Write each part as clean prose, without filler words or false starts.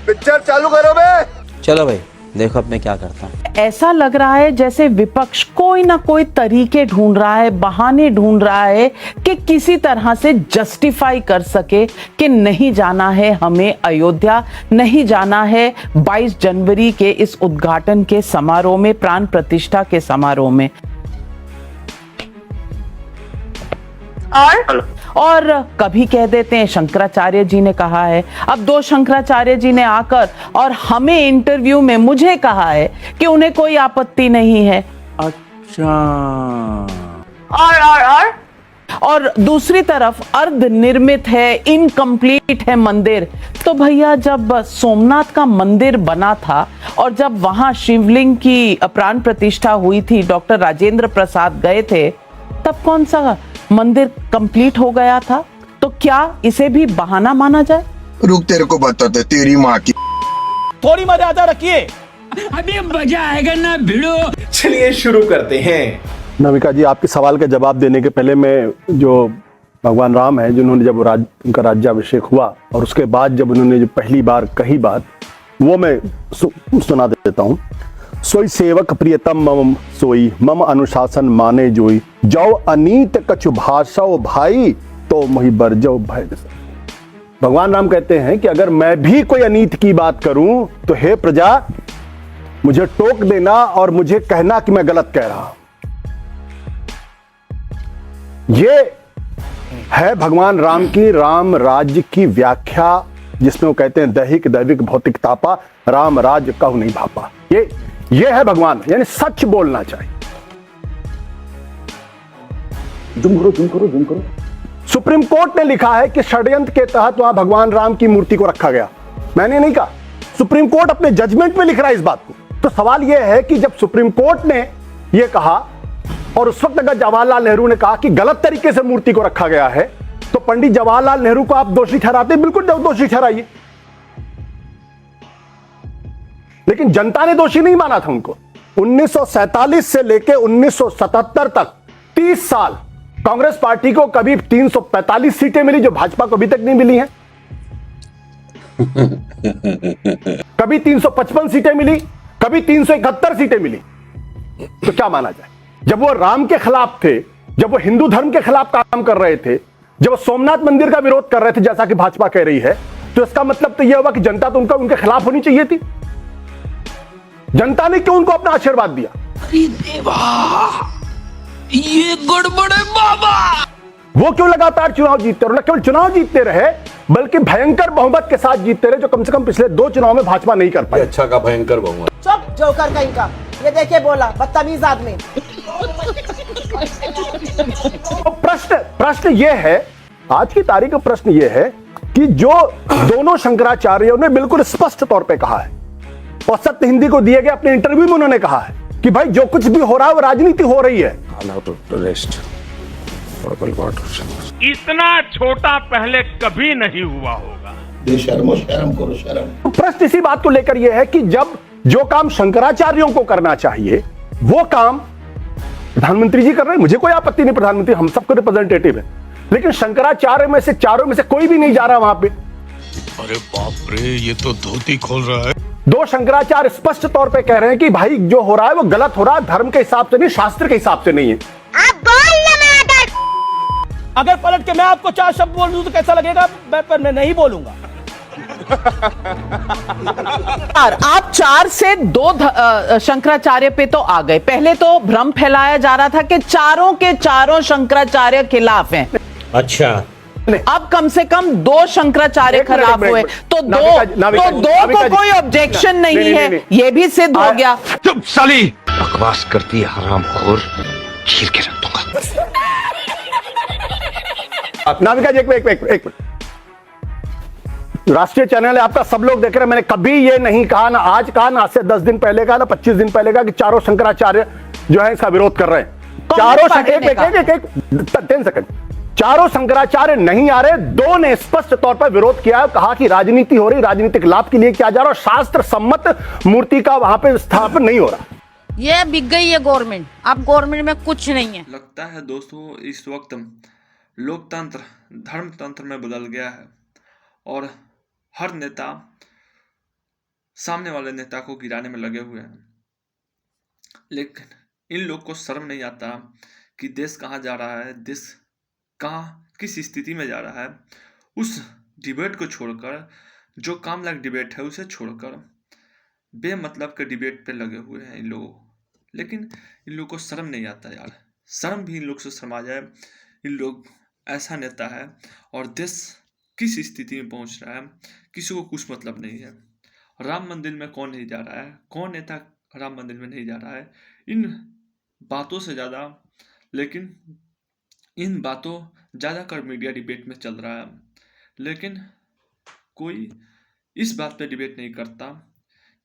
Picture चालू करो बे। चलो भाई देखो अब मैं क्या करता हूँ। ऐसा लग रहा है जैसे विपक्ष कोई ना कोई तरीके ढूंढ रहा है, बहाने ढूंढ रहा है कि किसी तरह से जस्टिफाई कर सके कि नहीं जाना है हमें अयोध्या, नहीं जाना है 22 जनवरी के इस उद्घाटन के समारोह में, प्राण प्रतिष्ठा के समारोह में। और कभी कह देते हैं शंकराचार्य जी ने कहा है। अब दो शंकराचार्य जी ने आकर और हमें इंटरव्यू में मुझे कहा है कि उन्हें कोई आपत्ति नहीं है। अच्छा। और दूसरी तरफ अर्ध निर्मित है, इनकम्प्लीट है मंदिर। तो भैया जब सोमनाथ का मंदिर बना था और जब वहां शिवलिंग की प्राण प्रतिष्ठा हुई थी, डॉक्टर राजेंद्र प्रसाद गए थे, तब कौन सा मंदिर कंप्लीट हो गया था? तो क्या इसे भी बहाना माना जाए? रुक तेरे को बताते तेरी माँ की। थोड़ी मर्यादा रखिए, अभी मजा आएगा ना भिड़ो। चलिए शुरू करते हैं। नमिका जी, आपके सवाल का जवाब देने के पहले मैं जो भगवान राम है, जिन्होंने जब उनका राज्याभिषेक हुआ और उसके बाद जब उन्होंने जो पहली बार कही बात, वो मैं सुना देता हूँ। सोई सेवक प्रियतम मम सोई, मम अनुशासन माने जोई, जाओ अनीत कछु भाषाओ भाई, तो मोहि बर जाओ भय। भगवान राम कहते हैं कि अगर मैं भी कोई अनीत की बात करूं तो हे प्रजा, मुझे टोक देना और मुझे कहना कि मैं गलत कह रहा हूं। ये है भगवान राम की राम राज्य की व्याख्या, जिसमें वो कहते हैं दैहिक दैविक भौतिक तापा, राम राज्य कहु नहीं भापा। ये है भगवान, यानी सच बोलना चाहिए। जुम करो। सुप्रीम कोर्ट ने लिखा है कि षड्यंत्र के तहत वहां भगवान राम की मूर्ति को रखा गया। मैंने नहीं कहा, सुप्रीम कोर्ट अपने जजमेंट में लिख रहा है इस बात को। तो सवाल यह है कि जब सुप्रीम कोर्ट ने यह कहा और उस वक्त अगर जवाहरलाल नेहरू ने कहा कि गलत तरीके से मूर्ति को रखा गया है, तो पंडित जवाहरलाल नेहरू को आप दोषी ठहराते? बिल्कुल दोषी ठहराइए, लेकिन जनता ने दोषी नहीं माना था उनको। 1947 से लेकर 1977 तक 30 साल कांग्रेस पार्टी को कभी 345 सीटें मिली, जो भाजपा को अभी तक नहीं मिली हैं। कभी 355 सीटें मिली, कभी 371 सीटें मिली। तो क्या माना जाए? जब वो राम के खिलाफ थे, जब वो हिंदू धर्म के खिलाफ काम कर रहे थे, जब वो सोमनाथ मंदिर का विरोध कर रहे थे, जैसा कि भाजपा कह रही है, तो इसका मतलब तो यह हुआ कि जनता तो उनके खिलाफ होनी चाहिए थी। जनता ने क्यों उनको अपना आशीर्वाद दिया? अरे देवा, ये गड़बड़ है बाबा। वो क्यों लगातार चुनाव जीतते रहे? न केवल चुनाव जीतते रहे, बल्कि भयंकर बहुमत के साथ जीतते रहे, जो कम से कम पिछले 2 चुनाव में भाजपा नहीं कर पाई। अच्छा का भयंकर बहुमत। चुप जोकर कहीं का, ये देखिए बोला बदतमीज आदमी। तो प्रश्न ये है, आज की तारीख का प्रश्न ये है कि जो दोनों शंकराचार्यों ने बिल्कुल स्पष्ट तौर पे कहा है, और सत्य हिंदी को दिए गए अपने इंटरव्यू में उन्होंने कहा है कि भाई जो कुछ भी हो रहा है वो राजनीति हो रही है। इतना छोटा पहले कभी नहीं हुआ होगा। शर्म करो शर्म। प्रश्न इसी बात को लेकर यह है कि जब जो काम शंकराचार्यों को करना चाहिए वो काम प्रधानमंत्री जी कर रहे हैं, मुझे कोई आपत्ति नहीं, प्रधानमंत्री हम सबके रिप्रेजेंटेटिव है, लेकिन शंकराचार्य में से चारों में से कोई भी नहीं जा रहा वहां पे। अरे बाप रे, ये तो धोती खोल रहा है। दो शंकराचार्य स्पष्ट तौर पे कह रहे हैं कि भाई जो हो रहा है वो गलत हो रहा है, धर्म के हिसाब से नहीं, शास्त्र के हिसाब से नहीं है। अगर पलट के मैं आपको 4 शब्द बोल दूं तो कैसा लगेगा? पर मैं नहीं बोलूंगा। आप 4 से 2 शंकराचार्य पे तो आ गए। पहले तो भ्रम फैलाया जा रहा था कि चारों के चारों शंकराचार्य खिलाफ हैं। अच्छा, अब कम से कम 2 शंकराचार्य खिलाफ हुए, तो दो को कोई ऑब्जेक्शन नहीं है, ये भी सिद्ध हो गया। चुप साली, बकवास करती है हरामखोर, चीर के रख दूंगा। नाविका जी एक मिनट, राष्ट्रीय चैनल है आपका, सब लोग देख रहे हैं। मैंने कभी ये नहीं कहा, ना आज कहा, ना आज से 10 दिन पहले कहा, ना 25 दिन पहले कहा कि चारों शंकराचार्य जो है इसका विरोध कर रहे हैं। चारों 10 सेकंड, चारों शंकराचार्य नहीं आ रहे, 2 ने स्पष्ट तौर पर विरोध किया, कहा कि राजनीति हो रही, राजनीतिक लाभ के लिए किया जा रहा और शास्त्र सम्मत मूर्ति का वहां पे स्थापन नहीं हो रहा। ये बिक गई है गवर्नमेंट, अब गवर्नमेंट में कुछ नहीं है। लगता है दोस्तों इस वक्त लोकतंत्र धर्मतंत्र में बदल गया है और हर नेता सामने वाले नेता को गिराने में लगे हुए हैं। लेकिन इन लोग को शर्म नहीं आता कि देश कहाँ जा रहा है, देश कहाँ किस स्थिति में जा रहा है। उस डिबेट को छोड़कर, जो काम लायक डिबेट है उसे छोड़कर बेमतलब के डिबेट पे लगे हुए हैं इन लोग। लेकिन इन लोग को शर्म नहीं आता यार, शर्म भी इन लोग से शर्मा जाए। इन लोग ऐसा नेता है और देश किस स्थिति में पहुंच रहा है किसी को कुछ मतलब नहीं है। राम मंदिर में कौन नहीं जा रहा है, कौन नेता राम मंदिर में नहीं जा रहा है, इन बातों से ज़्यादा, लेकिन इन बातों ज़्यादा कर मीडिया डिबेट में चल रहा है। लेकिन कोई इस बात पे डिबेट नहीं करता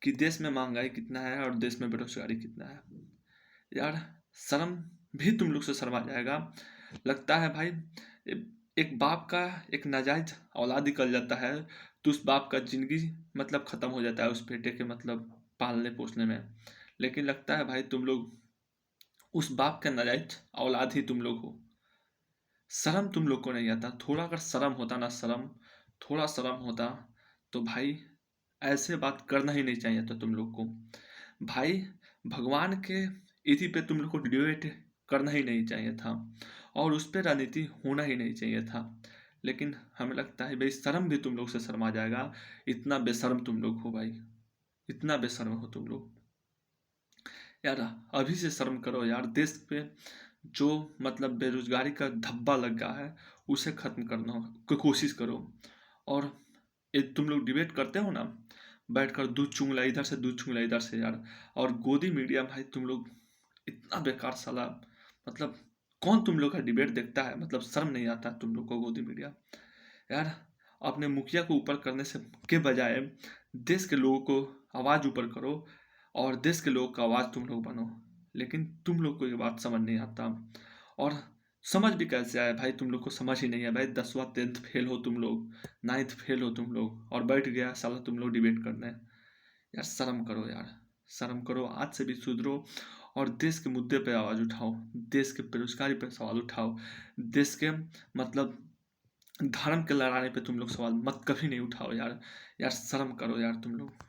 कि देश में महंगाई कितना है और देश में बेरोजगारी कितना है। यार शर्म भी तुम लोग से शर्मा जाएगा। लगता है भाई एक बाप का एक नाजायज औलाद निकल जाता है तो उस बाप का जिंदगी मतलब ख़त्म हो जाता है उस बेटे के मतलब पालने पोसने में। लेकिन लगता है भाई तुम लोग उस बाप का नाजायज औलाद ही तुम लोग हो। शर्म तुम लोग को नहीं आता। थोड़ा अगर शर्म होता ना, थोड़ा शर्म होता तो भाई ऐसे बात करना ही नहीं चाहिए था तुम लोग को। भाई भगवान के इति पे तुम लोग को डिबेट करना ही नहीं चाहिए था और उस पर राजनीति होना ही नहीं चाहिए था। लेकिन हमें लगता है भाई शर्म भी तुम लोग से शर्मा जाएगा। इतना बेशर्म तुम लोग हो भाई, इतना बेशर्म हो तुम लोग यार। अभी से शर्म करो यार। देश पे जो मतलब बेरोजगारी का धब्बा लग गया है उसे ख़त्म करना की कोशिश करो। और तुम लोग डिबेट करते हो ना, बैठकर दूध चुंगला इधर से दूध चुंगला इधर से यार। और गोदी मीडिया भाई तुम लोग इतना बेकार साला, मतलब कौन तुम लोग का डिबेट देखता है, मतलब शर्म नहीं आता तुम लोग को गोदी मीडिया यार। अपने मुखिया को ऊपर करने से के बजाय देश के लोगों को आवाज़ ऊपर करो और देश के लोगों का आवाज़ तुम लोग बनो। लेकिन तुम लोग को ये बात समझ नहीं आता। और समझ भी कैसे आए भाई, तुम लोग को समझ ही नहीं है भाई। 10वां 10th फेल हो तुम लोग, 9th फेल हो तुम लोग और बैठ गया साला तुम लोग डिबेट करने। यार शर्म करो यार, शर्म करो। आज से भी सुधरो और देश के मुद्दे पे आवाज़ उठाओ, देश के बेरोजगारी पे सवाल उठाओ, देश के मतलब धर्म के लड़ाने पे तुम लोग सवाल मत कभी नहीं उठाओ यार। यार शर्म करो यार तुम लोग।